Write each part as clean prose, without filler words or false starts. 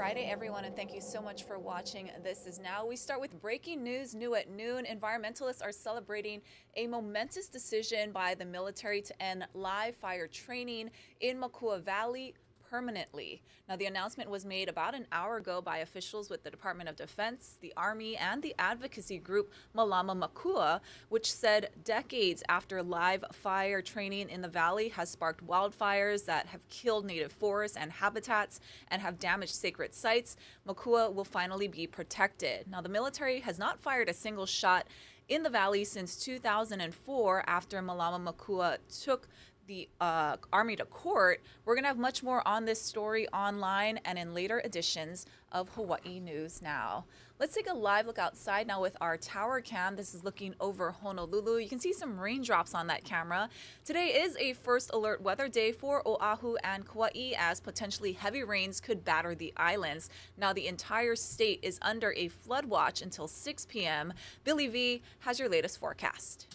Friday, everyone, and thank you so much for watching This Is Now. We start with breaking news new at noon. Environmentalists are celebrating a momentous decision by the military to end live fire training in Makua Valley permanently. Now, the announcement was made about an hour ago by officials with the Department of Defense, the Army, and the advocacy group Malama Makua, which said decades after live fire training in the valley has sparked wildfires that have killed native forests and habitats and have damaged sacred sites, Makua will finally be protected. Now, the military has not fired a single shot in the valley since 2004 after Malama Makua took the Army to court. We're going to have much more on this story online and in later editions of Hawaii News Now. Let's take a live look outside now with our tower cam. This is looking over Honolulu. You can see some raindrops on that camera. Today is a first alert weather day for Oahu and Kauai as potentially heavy rains could batter the islands. Now the entire state is under a flood watch until 6 p.m. Billy V has your latest forecast.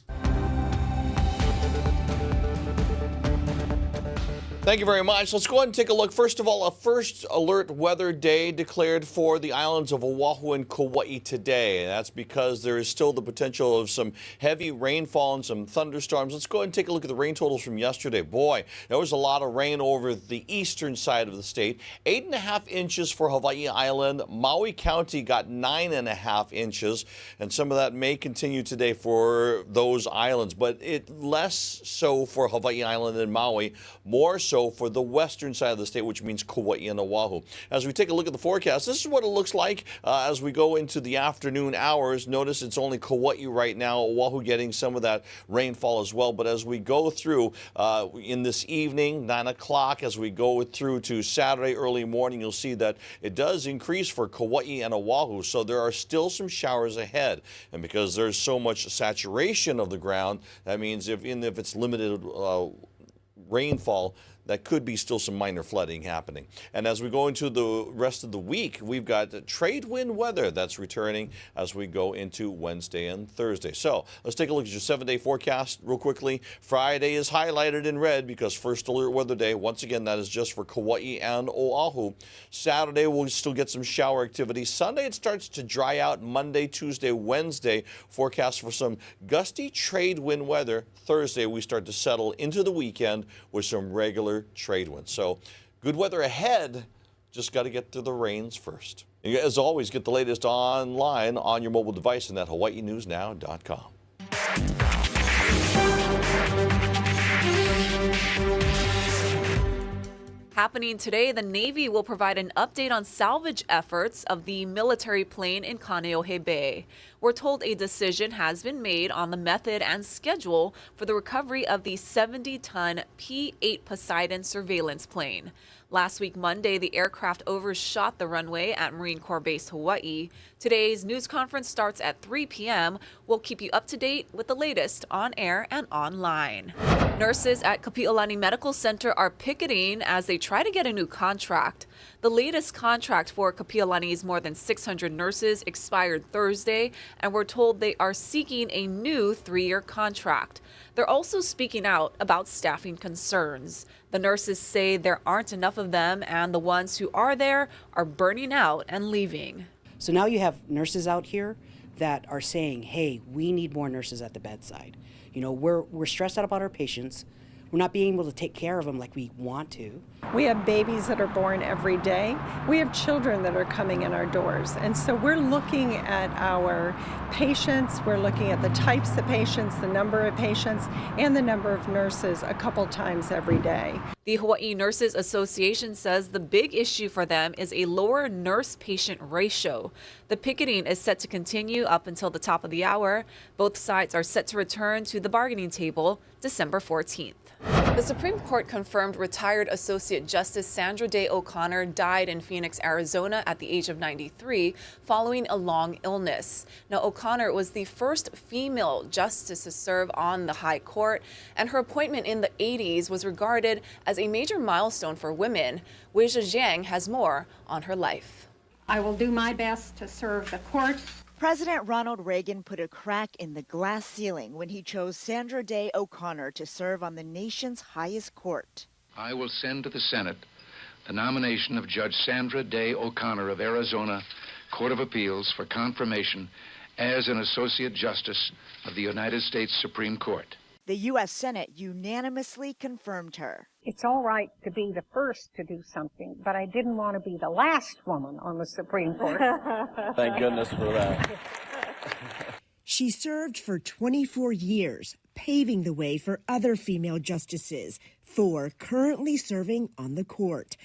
Thank you very much. Let's go ahead and take a look. First of all, a first alert weather day declared for the islands of Oahu and Kauai today. That's because there is still the potential of some heavy rainfall and some thunderstorms. Let's go ahead and take a look at the rain totals from yesterday. Boy, there was a lot of rain over the eastern side of the state. 8.5 inches for Hawaii Island. Maui County got 9.5 inches, and some of that may continue today for those islands, but less so for Hawaii Island and Maui, more so for the western side of the state, which means Kauai and Oahu. As we take a look at the forecast, this is what it looks like as we go into the afternoon hours. Notice it's only Kauai right now, Oahu getting some of that rainfall as well. But as we go through in this evening, 9 o'clock, as we go through to Saturday early morning, you'll see that it does increase for Kauai and Oahu. So there are still some showers ahead. And because there's so much saturation of the ground, that means even if it's limited rainfall, that could be still some minor flooding happening. And as we go into the rest of the week, we've got trade wind weather that's returning as we go into Wednesday and Thursday. So let's take a look at your 7-day forecast real quickly. Friday is highlighted in red because first alert weather day. Once again, that is just for Kauai and Oahu. Saturday, we'll still get some shower activity. Sunday, it starts to dry out. Monday, Tuesday, Wednesday, forecast for some gusty trade wind weather. Thursday, we start to settle into the weekend with some regular trade winds. So good weather ahead, just got to get through the rains first. As always, get the latest online on your mobile device and at hawaiinewsnow.com. Happening today, the Navy will provide an update on salvage efforts of the military plane in Kaneohe Bay. We're told a decision has been made on the method and schedule for the recovery of the 70-ton P-8 Poseidon surveillance plane. Last week, Monday, the aircraft overshot the runway at Marine Corps Base Hawaii. Today's news conference starts at 3 p.m. We'll keep you up to date with the latest on air and online. Nurses at Kapi'olani Medical Center are picketing as they try to get a new contract. The latest contract for Kapi'olani's more than 600 nurses expired Thursday, and we're told they are seeking a new 3-year contract. They're also speaking out about staffing concerns. The nurses say there aren't enough of them, and the ones who are there are burning out and leaving. So now you have nurses out here that are saying, hey, we need more nurses at the bedside. You know, we're stressed out about our patients. We're not being able to take care of them like we want to. We have babies that are born every day. We have children that are coming in our doors. And so we're looking at our patients, we're looking at the types of patients, the number of patients, and the number of nurses a couple times every day. The Hawaii Nurses Association says the big issue for them is a lower nurse-patient ratio. The picketing is set to continue up until the top of the hour. Both sides are set to return to the bargaining table December 14th. The Supreme Court confirmed retired Associate Justice Sandra Day O'Connor died in Phoenix, Arizona at the age of 93 following a long illness. Now, O'Connor was the first female justice to serve on the high court, and her appointment in the 80s was regarded as a major milestone for women. Weijia Jiang has more on her life. I will do my best to serve the court. President Ronald Reagan put a crack in the glass ceiling when he chose Sandra Day O'Connor to serve on the nation's highest court. I will send to the Senate the nomination of Judge Sandra Day O'Connor of Arizona Court of Appeals for confirmation as an Associate Justice of the United States Supreme Court. The U.S. Senate unanimously confirmed her. It's all right to be the first to do something, but I didn't want to be the last woman on the Supreme Court. Thank goodness for that. She served for 24 years, paving the way for other female justices, 4 currently serving on the court.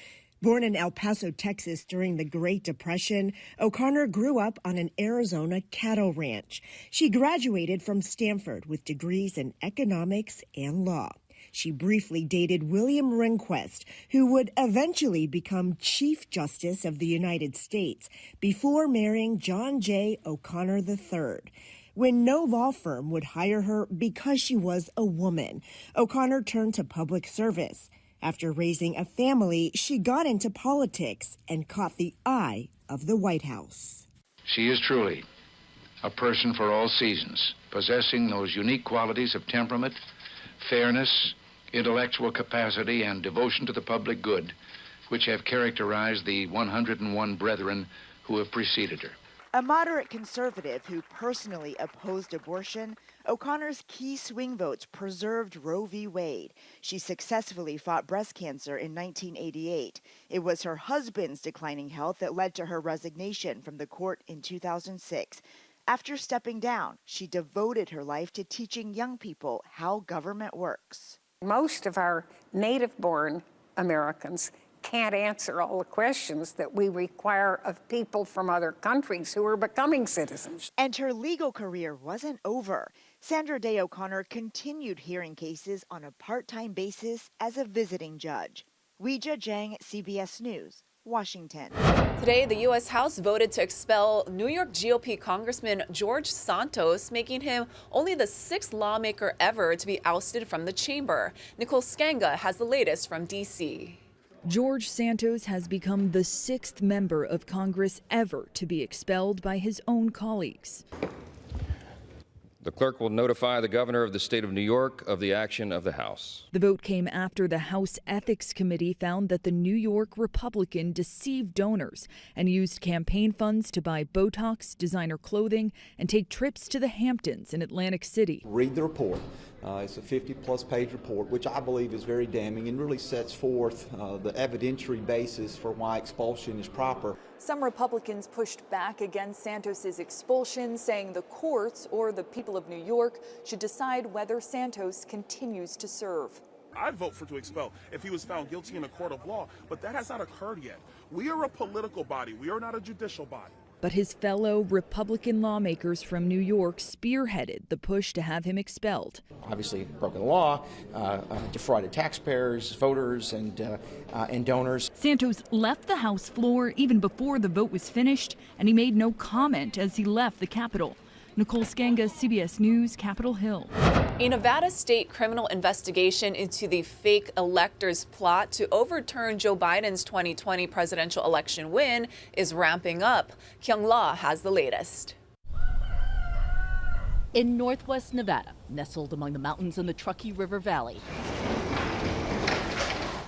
Born in El Paso, Texas during the Great Depression, O'Connor grew up on an Arizona cattle ranch. She graduated from Stanford with degrees in economics and law. She briefly dated William Rehnquist, who would eventually become Chief Justice of the United States, before marrying John J. O'Connor III. When no law firm would hire her because she was a woman, O'Connor turned to public service. After raising a family, she got into politics and caught the eye of the White House. She is truly a person for all seasons, possessing those unique qualities of temperament, fairness, intellectual capacity, and devotion to the public good, which have characterized the 101 brethren who have preceded her. A moderate conservative who personally opposed abortion, O'Connor's key swing votes preserved Roe v. Wade. She successfully fought breast cancer in 1988. It was her husband's declining health that led to her resignation from the court in 2006. After stepping down, she devoted her life to teaching young people how government works. Most of our native-born Americans can't answer all the questions that we require of people from other countries who are becoming citizens. And her legal career wasn't over. Sandra Day O'Connor continued hearing cases on a part-time basis as a visiting judge. Weijia Zhang, CBS News, Washington. Today, the U.S. House voted to expel New York GOP Congressman George Santos, making him only the 6th lawmaker ever to be ousted from the chamber. Nicole Skanga has the latest from D.C. George Santos has become the 6th member of Congress ever to be expelled by his own colleagues. The clerk will notify the governor of the state of New York of the action of the House. The vote came after the House Ethics Committee found that the New York Republican deceived donors and used campaign funds to buy Botox, designer clothing, and take trips to the Hamptons in Atlantic City. Read the report. It's a 50-plus page report, which I believe is very damning and really sets forth the evidentiary basis for why expulsion is proper. Some Republicans pushed back against Santos's expulsion, saying the courts or the people of New York should decide whether Santos continues to serve. I'd vote to expel if he was found guilty in a court of law, but that has not occurred yet. We are a political body. We are not a judicial body. But his fellow Republican lawmakers from New York spearheaded the push to have him expelled. Obviously broken the law, defrauded taxpayers, voters, and donors. Santos left the House floor even before the vote was finished, and he made no comment as he left the Capitol. Nicole Skanga, CBS News, Capitol Hill. A Nevada state criminal investigation into the fake electors plot to overturn Joe Biden's 2020 presidential election win is ramping up. Kyung La has the latest. In northwest Nevada, nestled among the mountains in the Truckee River Valley,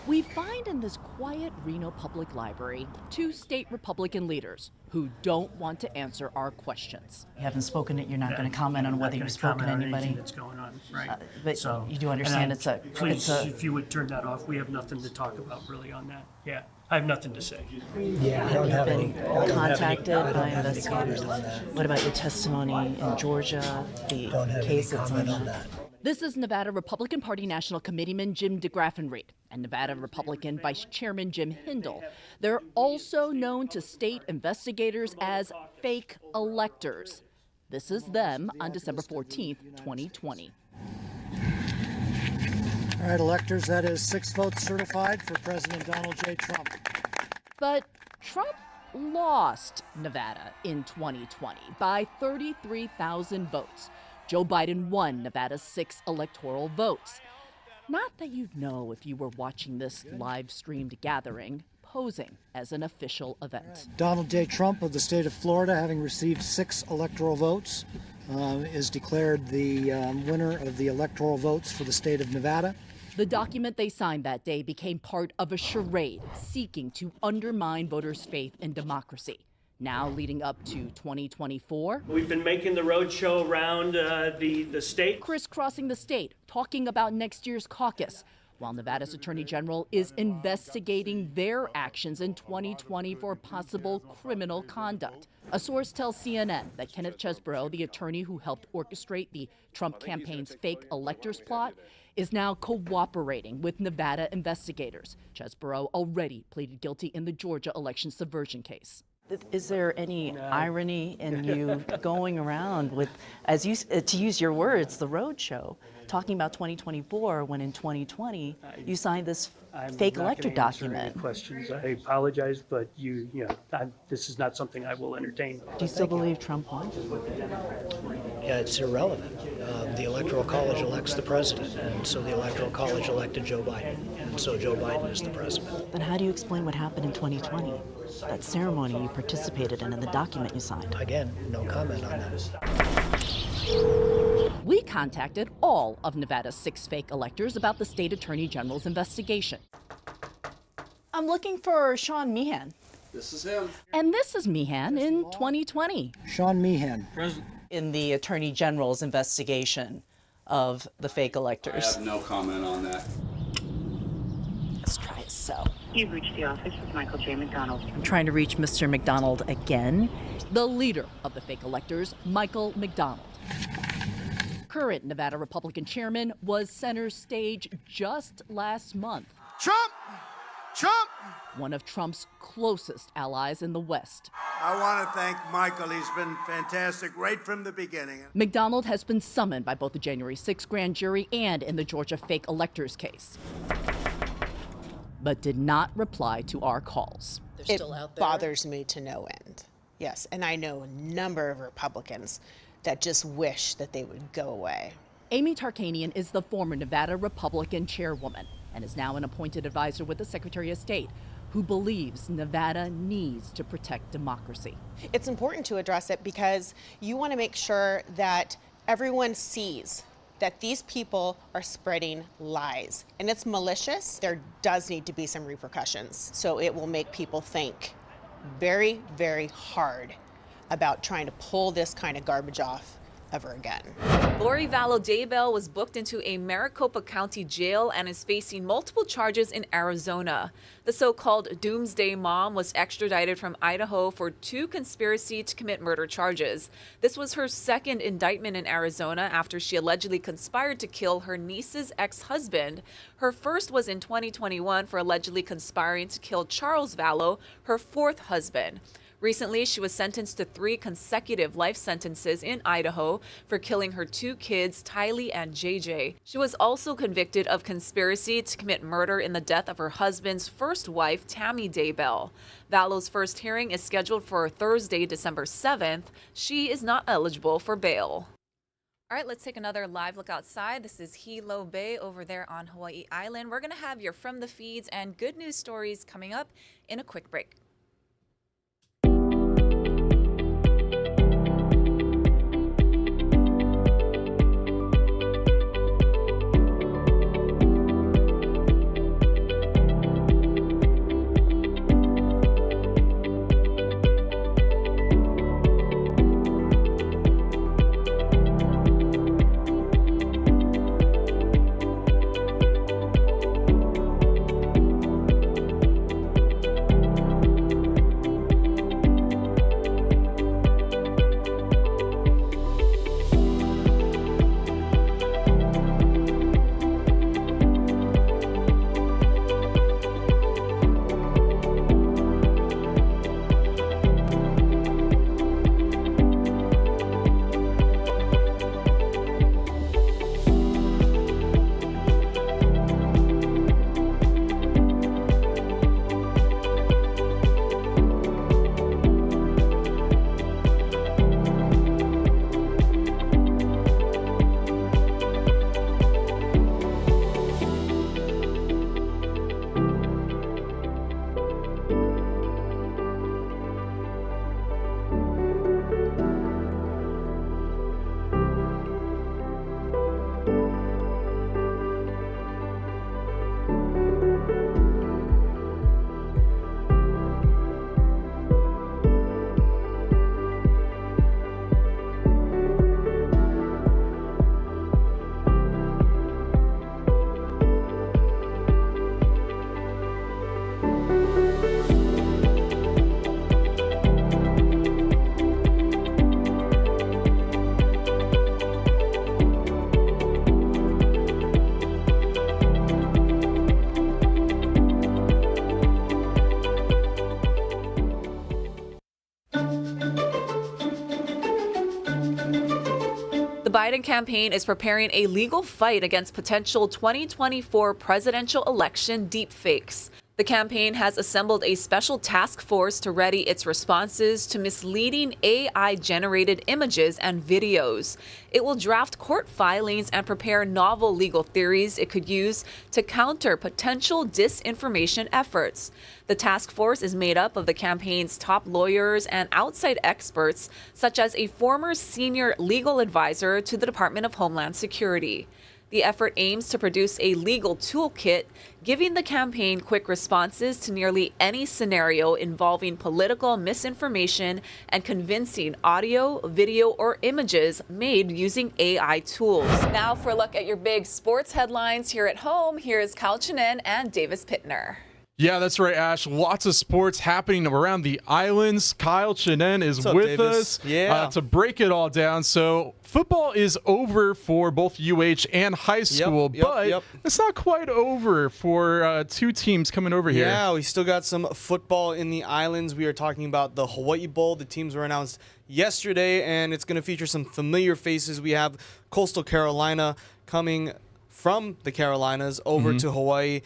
we find in this quiet Reno Public Library 2 state Republican leaders who don't want to answer our questions. You haven't spoken it, you're not going to comment on whether you've spoken to anybody. That's going on, right? But so, you do understand please, if you would turn that off, we have nothing to talk about really on that. Yeah, I have nothing to say. Yeah, I don't have been contacted by investigators on that. What about your testimony in Georgia, the case that's on that? This is Nevada Republican Party National Committeeman Jim DeGraffenreid and Nevada Republican Vice Chairman Jim Hindle. They're also known to state investigators as fake electors. This is them on December 14th, 2020. All right, electors, that is 6 votes certified for President Donald J. Trump. But Trump lost Nevada in 2020 by 33,000 votes. Joe Biden won Nevada's 6 electoral votes. Not that you'd know if you were watching this live-streamed gathering, posing as an official event. Donald J. Trump of the state of Florida, having received 6 electoral votes, is declared the winner of the electoral votes for the state of Nevada. The document they signed that day became part of a charade seeking to undermine voters' faith in democracy. Now leading up to 2024. We've been making the roadshow around the state. Crisscrossing the state, talking about next year's caucus, while Nevada's Attorney General is investigating their actions in 2020 for possible criminal conduct. A source tells CNN that Kenneth Chesebro, the attorney who helped orchestrate the Trump campaign's fake electors plot, is now cooperating with Nevada investigators. Chesebro already pleaded guilty in the Georgia election subversion case. Is there any irony in you going around with, as you to use your words, the roadshow, talking about 2024 when in 2020 you signed this fake elector document? Questions. I apologize, but this is not something I will entertain. Do you still believe Trump won? Yeah, it's irrelevant. The Electoral College elects the president, and so the Electoral College elected Joe Biden, and so Joe Biden is the president. Then how do you explain what happened in 2020? That ceremony you participated in and the document you signed? Again, no comment on that. We contacted all of Nevada's 6 fake electors about the state attorney general's investigation. I'm looking for Sean Meehan. This is him. And this is Meehan in 2020. Sean Meehan. Present. In the attorney general's investigation of the fake I electors. have no comment on that. Let's try it so. You've reached the office of Michael J. McDonald. I'm trying to reach Mr. McDonald again. The leader of the fake electors, Michael McDonald. Current Nevada Republican chairman was center stage just last month. Trump! Trump! One of Trump's closest allies in the West. I want to thank Michael. He's been fantastic right from the beginning. McDonald has been summoned by both the January 6 grand jury and in the Georgia fake electors case, but did not reply to our calls. It bothers me to no end. Yes, and I know a number of Republicans that just wish that they would go away. Amy Tarkanian is the former Nevada Republican chairwoman and is now an appointed advisor with the Secretary of State, who believes Nevada needs to protect democracy. It's important to address it because you want to make sure that everyone sees that these people are spreading lies, and it's malicious. There does need to be some repercussions, so it will make people think very, very hard about trying to pull this kind of garbage off ever again. Lori Vallow Daybell was booked into a Maricopa County jail and is facing multiple charges in Arizona. The so-called Doomsday Mom was extradited from Idaho for 2 conspiracy to commit murder charges. This was her second indictment in Arizona after she allegedly conspired to kill her niece's ex-husband. Her first was in 2021 for allegedly conspiring to kill Charles Vallow, her 4th husband. Recently, she was sentenced to 3 consecutive life sentences in Idaho for killing her 2 kids, Tylee and JJ. She was also convicted of conspiracy to commit murder in the death of her husband's first wife, Tammy Daybell. Vallow's first hearing is scheduled for Thursday, December 7th. She is not eligible for bail. All right, let's take another live look outside. This is Hilo Bay over there on Hawaii Island. We're going to have your From the Feeds and good news stories coming up in a quick break. The Biden campaign is preparing a legal fight against potential 2024 presidential election deepfakes. The campaign has assembled a special task force to ready its responses to misleading AI-generated images and videos. It will draft court filings and prepare novel legal theories it could use to counter potential disinformation efforts. The task force is made up of the campaign's top lawyers and outside experts, such as a former senior legal advisor to the Department of Homeland Security. The effort aims to produce a legal toolkit, giving the campaign quick responses to nearly any scenario involving political misinformation and convincing audio, video, or images made using AI tools. Now for a look at your big sports headlines here at home, here's Kyle Chinen and Davis Pittner. Yeah, that's right, Ash. Lots of sports happening around the islands. Kyle Chinen is with us to break it all down. So football is over for both UH and high school, but it's not quite over for two teams coming over here. Yeah, we still got some football in the islands. We are talking about the Hawaii Bowl. The teams were announced yesterday, and it's going to feature some familiar faces. We have Coastal Carolina coming from the Carolinas over to Hawaii,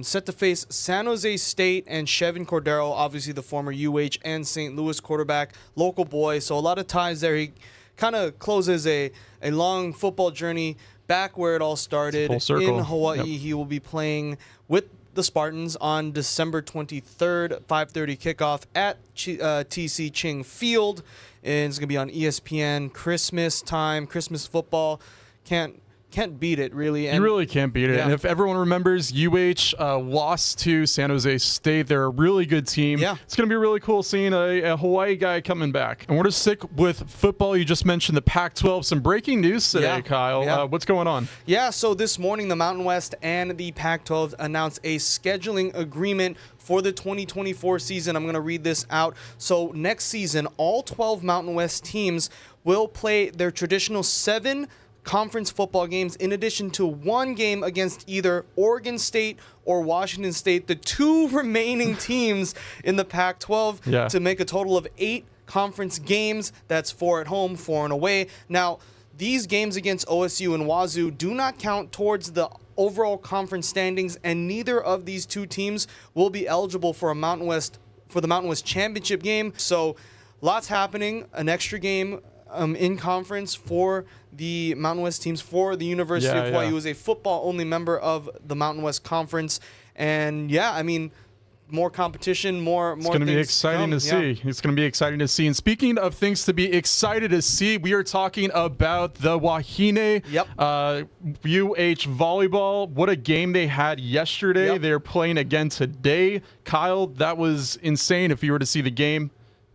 set to face San Jose State and Chevin Cordero, obviously the former UH and St. Louis quarterback, local boy. So a lot of ties there. He kind of closes a long football journey back where it all started in Hawaii. He will be playing with the Spartans on December 23rd, 5:30 kickoff at TC Ching Field. And it's going to be on ESPN, Christmas time, Christmas football. Can't beat it, really. And you really can't beat it. And if everyone remembers, UH lost to San Jose State. They're a really good team. Yeah. It's going to be really cool seeing a Hawaii guy coming back. And we're going to stick with football. You just mentioned the Pac-12. Some breaking news today, Kyle. What's going on? Yeah, so this morning, the Mountain West and the Pac-12 announced a scheduling agreement for the 2024 season. I'm going to read this out. So next season, all 12 Mountain West teams will play their traditional 7 conference football games in addition to 1 game against either Oregon State or Washington State, the 2 remaining teams in the Pac-12, to make a total of 8 conference games. That's 4 at home, 4 and away. Now, these games against OSU and Wazoo do not count towards the overall conference standings, and neither of these 2 teams will be eligible for the Mountain West championship game. So lots happening, an extra game in conference for the Mountain West teams, for the University of Hawaii, who is a football-only member of the Mountain West Conference. And, I mean, more competition, more It's going to be exciting to see. It's going to be exciting to see. And speaking of things to be excited to see, we are talking about the Wahine UH volleyball. What a game they had yesterday. They're playing again today. Kyle, that was insane if you were to see the game.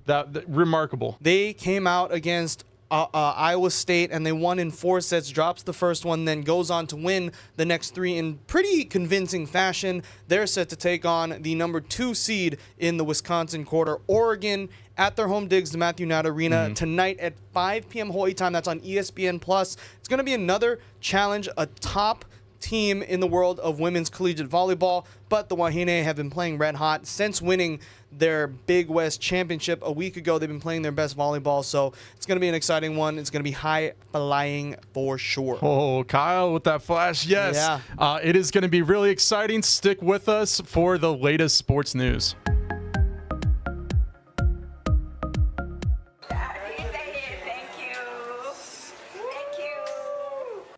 That remarkable. They came out against Iowa State, and they won in 4 sets, drops the first one, then goes on to win the next 3 in pretty convincing fashion. They're set to take on the number 2 seed in the Wisconsin quarter, Oregon, at their home digs, the Matthew Knight Arena, tonight at 5 p.m. Hawaii time. That's on ESPN+. It's going to be another challenge, a top team in the world of women's collegiate volleyball, but the Wahine have been playing red hot since winning their Big West Championship a week ago. They've been playing their best volleyball, so it's going to be an exciting one. It's going to be high flying for sure. Oh, Kyle with that flash. Yes, it is going to be really exciting. Stick with us for the latest sports news.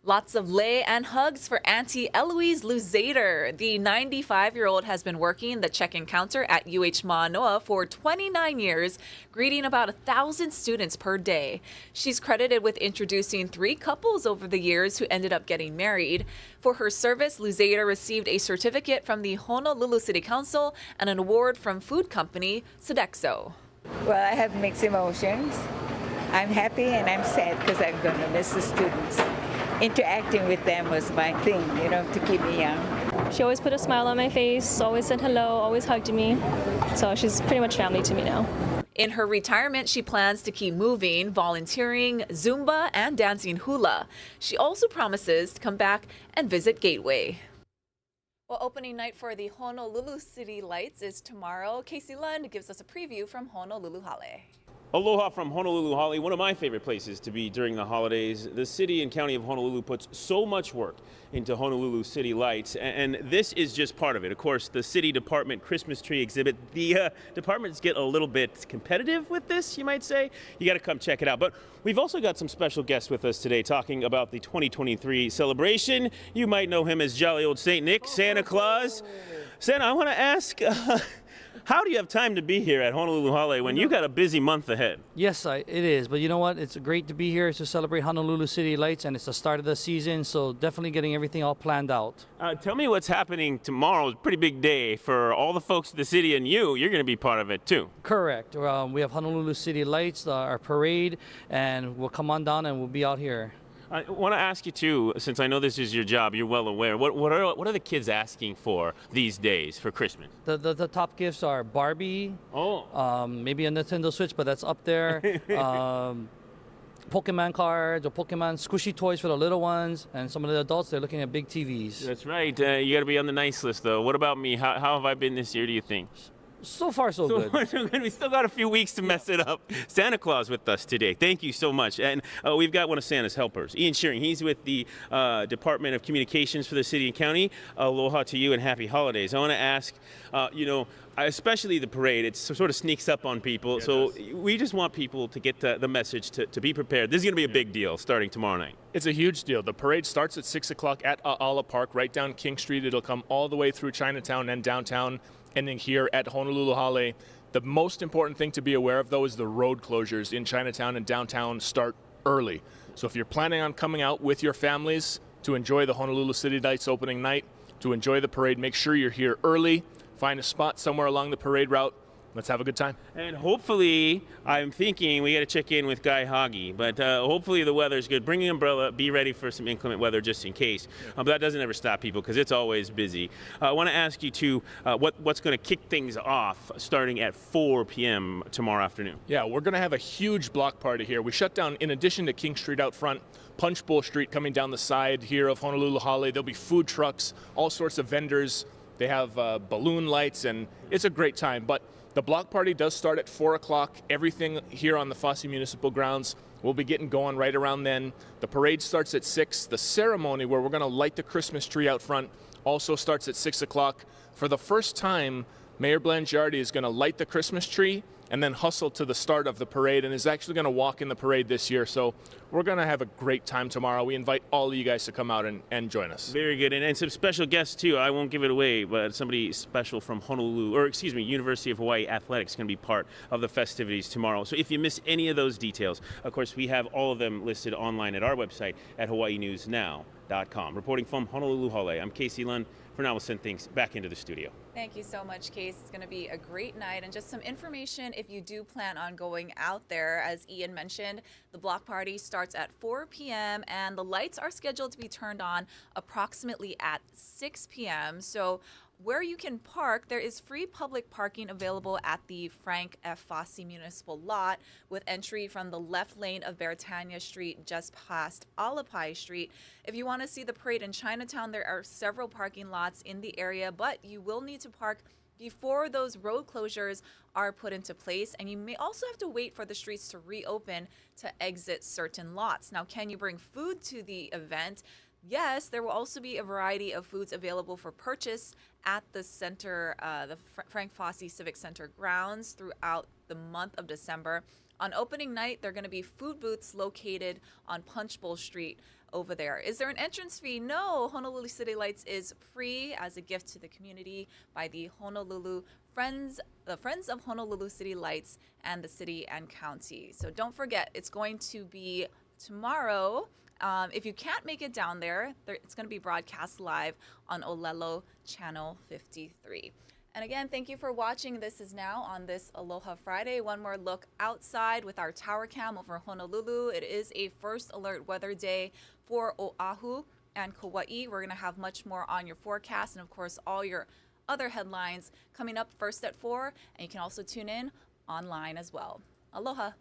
Lots of lei and hugs for Auntie Eloise Luzader. The 95-year-old has been working the check-in counter at UH Manoa for 29 years, greeting about 1,000 students per day. She's credited with introducing 3 couples over the years who ended up getting married. For her service, Luzader received a certificate from the Honolulu City Council and an award from food company Sodexo. Well, I have mixed emotions. I'm happy and I'm sad because I'm going to miss the students. Interacting with them was my thing, to keep me young. She always put a smile on my face, always said hello, always hugged me. So she's pretty much family to me now. In her retirement, she plans to keep moving, volunteering, Zumba, and dancing hula. She also promises to come back and visit Gateway. Well, opening night for the Honolulu City Lights is tomorrow. Casey Lund gives us a preview from Honolulu Hale. Aloha from Honolulu, Hawaii, one of my favorite places to be during the holidays. The city and county of Honolulu puts so much work into Honolulu City Lights, and this is just part of it. Of course, the city department Christmas tree exhibit, the departments get a little bit competitive with this, you might say. You got to come check it out. But we've also got some special guests with us today talking about the 2023 celebration. You might know him as jolly old Saint Nick, Santa Claus. Santa, I want to ask, how do you have time to be here at Honolulu Hale when you got a busy month ahead? Yes, it is. But you know what? It's great to be here to celebrate Honolulu City Lights, and it's the start of the season, so definitely getting everything all planned out. Tell me what's happening tomorrow. It's a pretty big day for all the folks in the city, and you're going to be part of it too. Correct. We have Honolulu City Lights, our parade, and we'll come on down and we'll be out here. I want to ask you too, since I know this is your job, you're well aware. What are the kids asking for these days for Christmas? The top gifts are Barbie. Maybe a Nintendo Switch, but that's up there. Pokemon cards or Pokemon squishy toys for the little ones, and some of the adults, they're looking at big TVs. That's right. You got to be on the nice list though. What about me? How have I been this year, do you think? So far, so good. We still got a few weeks to mess it up. Santa Claus with us today. Thank you so much. And we've got one of Santa's helpers, Ian Shearing. He's with the Department of Communications for the city and county. Aloha to you and happy holidays. I want to ask, especially the parade, it sort of sneaks up on people. So we just want people to get the message to be prepared. This is going to be a big deal starting tomorrow night. It's a huge deal. The parade starts at 6 o'clock at A'ala Park, right down King Street. It'll come all the way through Chinatown and downtown, ending here at Honolulu Hale. The most important thing to be aware of, though, is the road closures in Chinatown and downtown start early. So if you're planning on coming out with your families to enjoy the Honolulu City Lights opening night, to enjoy the parade, make sure you're here early. Find a spot somewhere along the parade route. Let's have a good time. And hopefully, I'm thinking we got to check in with Guy Hoggy, but hopefully the weather's good. Bring an umbrella, be ready for some inclement weather just in case. But that doesn't ever stop people because it's always busy. I want to ask you too, what's going to kick things off starting at 4 p.m. tomorrow afternoon? Yeah, we're going to have a huge block party here. We shut down, in addition to King Street out front, Punch Bowl Street coming down the side here of Honolulu Hale. There'll be food trucks, all sorts of vendors. They have balloon lights, and it's a great time. But the block party does start at 4 o'clock. Everything here on the Fosse Municipal Grounds will be getting going right around then. The parade starts at 6. The ceremony, where we're going to light the Christmas tree out front, also starts at 6 o'clock. For the first time, Mayor Blangiardi is going to light the Christmas tree and then hustle to the start of the parade, and is actually going to walk in the parade this year. So we're going to have a great time tomorrow. We invite all of you guys to come out and join us. Very good. And some special guests, too. I won't give it away, but somebody special from University of Hawaii Athletics is going to be part of the festivities tomorrow. So if you miss any of those details, of course, we have all of them listed online at our website at hawaiinewsnow.com. Reporting from Honolulu Hale, I'm Casey Lund. For now, we'll send things back into the studio. Thank you so much, Case. It's going to be a great night. And just some information if you do plan on going out there. As Ian mentioned, the block party starts at 4 p.m. and the lights are scheduled to be turned on approximately at 6 p.m. So where you can park, there is free public parking available at the Frank F. Fosse Municipal Lot, with entry from the left lane of Beretania Street just past Alapai Street. If you want to see the parade in Chinatown, there are several parking lots in the area, but you will need to park before those road closures are put into place, and you may also have to wait for the streets to reopen to exit certain lots. Now, can you bring food to the event? Yes, there will also be a variety of foods available for purchase at the center, the Frank Fosse Civic Center grounds throughout the month of December. On opening night, there are going to be food booths located on Punch Bowl Street over there. Is there an entrance fee? No. Honolulu City Lights is free as a gift to the community by the Honolulu Friends, the Friends of Honolulu City Lights and the city and county. So don't forget, it's going to be tomorrow. If you can't make it down there, it's going to be broadcast live on Olelo Channel 53. And again, thank you for watching. This is now on this Aloha Friday. One more look outside with our tower cam over Honolulu. It is a first alert weather day for Oahu and Kauai. We're going to have much more on your forecast and, of course, all your other headlines coming up first at 4. And you can also tune in online as well. Aloha.